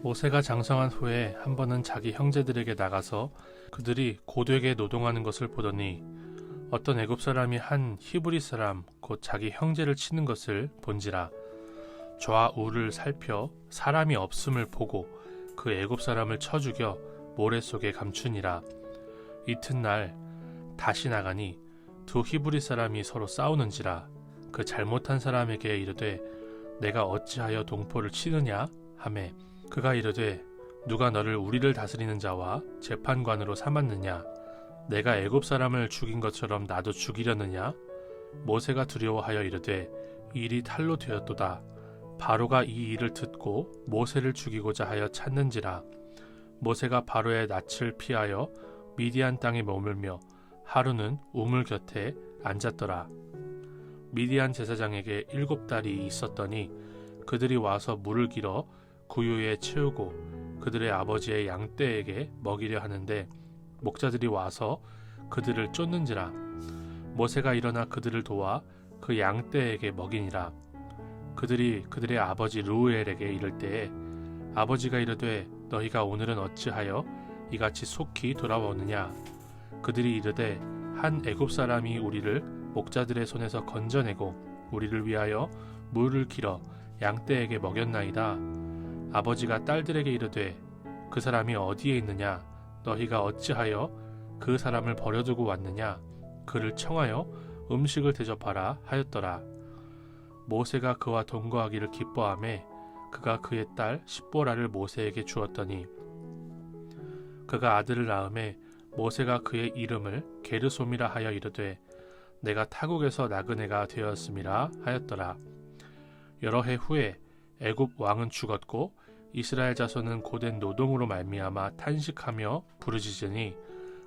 모세가 장성한 후에 한 번은 자기 형제들에게 나가서 그들이 고되게 노동하는 것을 보더니 어떤 애굽 사람이 한 히브리 사람 곧 자기 형제를 치는 것을 본지라. 좌우를 살펴 사람이 없음을 보고 그 애굽 사람을 쳐 죽여 모래 속에 감추니라. 이튿날 다시 나가니 두 히브리 사람이 서로 싸우는지라. 그 잘못한 사람에게 이르되 내가 어찌하여 동포를 치느냐 하매 그가 이르되 누가 너를 우리를 다스리는 자와 재판관으로 삼았느냐? 내가 애굽 사람을 죽인 것처럼 나도 죽이려느냐? 모세가 두려워하여 이르되 이 일이 탈로 되었도다. 바로가 이 일을 듣고 모세를 죽이고자 하여 찾는지라. 모세가 바로의 낯을 피하여 미디안 땅에 머물며 하루는 우물 곁에 앉았더라. 미디안 제사장에게 7달이 있었더니 그들이 와서 물을 길어 구유에 채우고 그들의 아버지의 양떼에게 먹이려 하는데 목자들이 와서 그들을 쫓는지라. 모세가 일어나 그들을 도와 그 양떼에게 먹이니라. 그들이 그들의 아버지 르우엘에게 이를 때에 아버지가 이르되 너희가 오늘은 어찌하여 이같이 속히 돌아오느냐? 그들이 이르되 한 애굽 사람이 우리를 목자들의 손에서 건져내고 우리를 위하여 물을 길어 양떼에게 먹였나이다. 아버지가 딸들에게 이르되 그 사람이 어디에 있느냐? 너희가 어찌하여 그 사람을 버려두고 왔느냐? 그를 청하여 음식을 대접하라 하였더라. 모세가 그와 동거하기를 기뻐하매 그가 그의 딸 십보라를 모세에게 주었더니 그가 아들을 낳음에 모세가 그의 이름을 게르솜이라 하여 이르되 내가 타국에서 나그네가 되었음이라 하였더라. 여러 해 후에 애굽 왕은 죽었고 이스라엘 자손은 고된 노동으로 말미암아 탄식하며 부르짖으니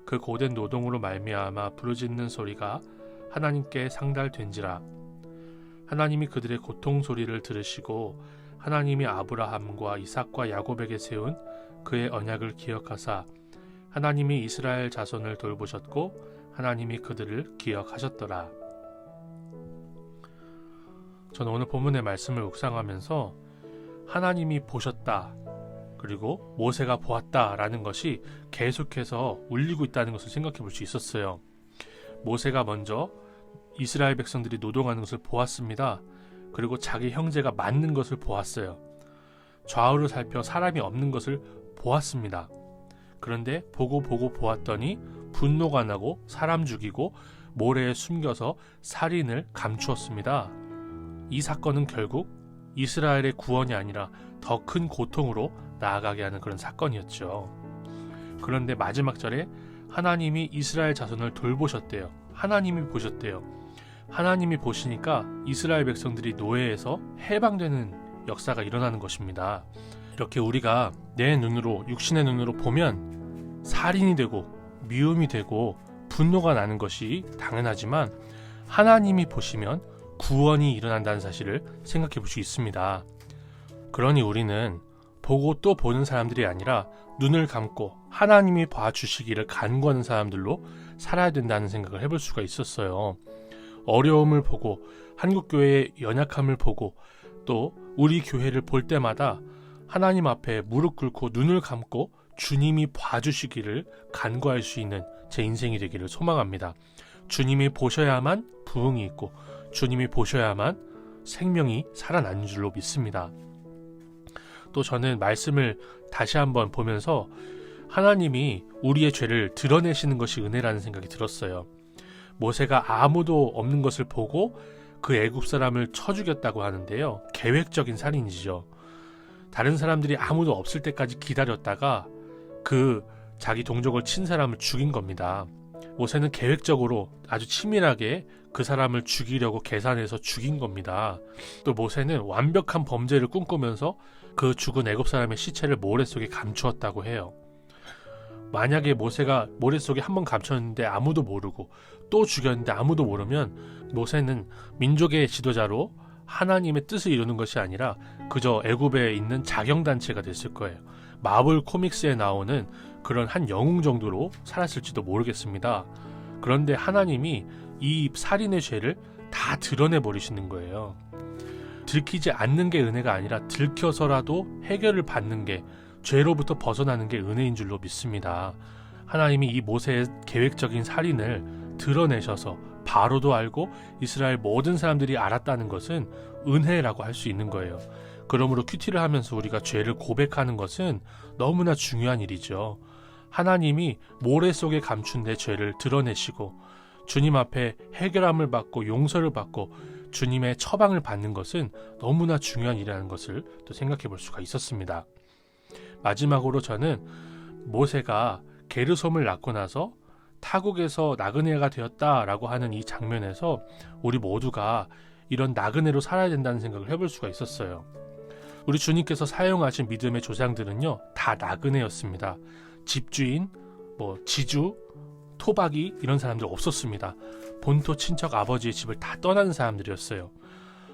그 고된 노동으로 말미암아 부르짖는 소리가 하나님께 상달된지라. 하나님이 그들의 고통 소리를 들으시고 하나님이 아브라함과 이삭과 야곱에게 세운 그의 언약을 기억하사 하나님이 이스라엘 자손을 돌보셨고 하나님이 그들을 기억하셨더라. 저는 오늘 본문의 말씀을 묵상하면서 하나님이 보셨다 그리고 모세가 보았다라는 것이 계속해서 울리고 있다는 것을 생각해 볼 수 있었어요. 모세가 먼저 이스라엘 백성들이 노동하는 것을 보았습니다. 그리고 자기 형제가 맞는 것을 보았어요. 좌우를 살펴 사람이 없는 것을 보았습니다. 그런데 보고 보았더니 분노가 나고 사람 죽이고 모래에 숨겨서 살인을 감추었습니다. 이 사건은 결국 이스라엘의 구원이 아니라 더 큰 고통으로 나아가게 하는 그런 사건이었죠. 그런데 마지막 절에 하나님이 이스라엘 자손을 돌보셨대요. 하나님이 보셨대요. 하나님이 보시니까 이스라엘 백성들이 노예에서 해방되는 역사가 일어나는 것입니다. 이렇게 우리가 내 눈으로, 육신의 눈으로 보면 살인이 되고 미움이 되고 분노가 나는 것이 당연하지만 하나님이 보시면 구원이 일어난다는 사실을 생각해 볼 수 있습니다. 그러니 우리는 보고 또 보는 사람들이 아니라 눈을 감고 하나님이 봐주시기를 간구하는 사람들로 살아야 된다는 생각을 해볼 수가 있었어요. 어려움을 보고 한국교회의 연약함을 보고 또 우리 교회를 볼 때마다 하나님 앞에 무릎 꿇고 눈을 감고 주님이 봐주시기를 간구할 수 있는 제 인생이 되기를 소망합니다. 주님이 보셔야만 부흥이 있고 주님이 보셔야만 생명이 살아나는 줄로 믿습니다. 또 저는 말씀을 다시 한번 보면서 하나님이 우리의 죄를 드러내시는 것이 은혜라는 생각이 들었어요. 모세가 아무도 없는 것을 보고 그 애굽 사람을 쳐 죽였다고 하는데요. 계획적인 살인이죠. 다른 사람들이 아무도 없을 때까지 기다렸다가 그 자기 동족을 친 사람을 죽인 겁니다. 모세는 계획적으로 아주 치밀하게 그 사람을 죽이려고 계산해서 죽인 겁니다. 또 모세는 완벽한 범죄를 꿈꾸면서 그 죽은 애굽 사람의 시체를 모래 속에 감추었다고 해요. 만약에 모세가 모래 속에 한번 감췄는데 아무도 모르고 또 죽였는데 아무도 모르면 모세는 민족의 지도자로 하나님의 뜻을 이루는 것이 아니라 그저 애굽에 있는 자경단체가 됐을 거예요. 마블 코믹스에 나오는 그런 한 영웅 정도로 살았을지도 모르겠습니다. 그런데 하나님이 이 살인의 죄를 다 드러내버리시는 거예요. 들키지 않는 게 은혜가 아니라 들켜서라도 해결을 받는 게 죄로부터 벗어나는 게 은혜인 줄로 믿습니다. 하나님이 이 모세의 계획적인 살인을 드러내셔서 바로도 알고 이스라엘 모든 사람들이 알았다는 것은 은혜라고 할 수 있는 거예요. 그러므로 큐티를 하면서 우리가 죄를 고백하는 것은 너무나 중요한 일이죠. 하나님이 모래 속에 감춘 내 죄를 드러내시고 주님 앞에 해결함을 받고 용서를 받고 주님의 처방을 받는 것은 너무나 중요한 일이라는 것을 또 생각해 볼 수가 있었습니다. 마지막으로 저는 모세가 게르솜을 낳고 나서 타국에서 나그네가 되었다라고 하는 이 장면에서 우리 모두가 이런 나그네로 살아야 된다는 생각을 해볼 수가 있었어요. 우리 주님께서 사용하신 믿음의 조상들은요, 다 나그네였습니다. 집주인, 지주, 토박이 이런 사람들 없었습니다. 본토 친척 아버지의 집을 다 떠나는 사람들이었어요.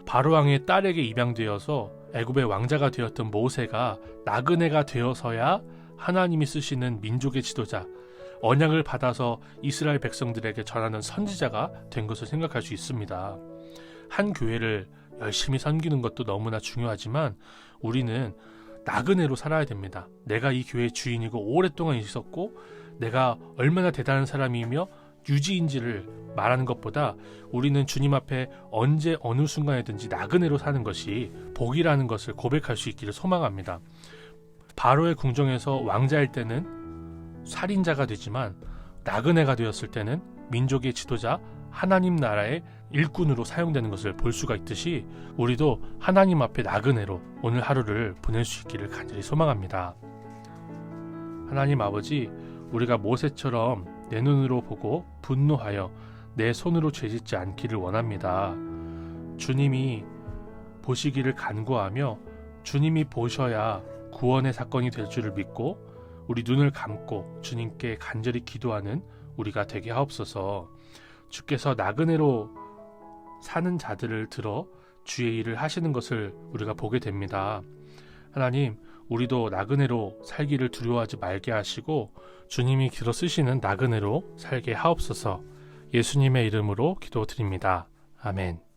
바로왕의 딸에게 입양되어서 애굽의 왕자가 되었던 모세가 나그네가 되어서야 하나님이 쓰시는 민족의 지도자, 언약을 받아서 이스라엘 백성들에게 전하는 선지자가 된 것을 생각할 수 있습니다. 한 교회를 열심히 섬기는 것도 너무나 중요하지만 우리는 나그네로 살아야 됩니다. 내가 이 교회의 주인이고 오랫동안 있었고 내가 얼마나 대단한 사람이며 유지인지를 말하는 것보다 우리는 주님 앞에 언제 어느 순간에든지 나그네로 사는 것이 복이라는 것을 고백할 수 있기를 소망합니다. 바로의 궁정에서 왕자일 때는 살인자가 되지만 나그네가 되었을 때는 민족의 지도자, 하나님 나라의 일꾼으로 사용되는 것을 볼 수가 있듯이 우리도 하나님 앞에 나그네로 오늘 하루를 보낼 수 있기를 간절히 소망합니다. 하나님 아버지, 우리가 모세처럼 내 눈으로 보고 분노하여 내 손으로 죄짓지 않기를 원합니다. 주님이 보시기를 간구하며 주님이 보셔야 구원의 사건이 될 줄을 믿고 우리 눈을 감고 주님께 간절히 기도하는 우리가 되게 하옵소서. 주께서 나그네로 사는 자들을 들어 주의 일을 하시는 것을 우리가 보게 됩니다. 하나님, 우리도 나그네로 살기를 두려워하지 말게 하시고 주님이 들어 쓰시는 나그네로 살게 하옵소서. 예수님의 이름으로 기도드립니다. 아멘.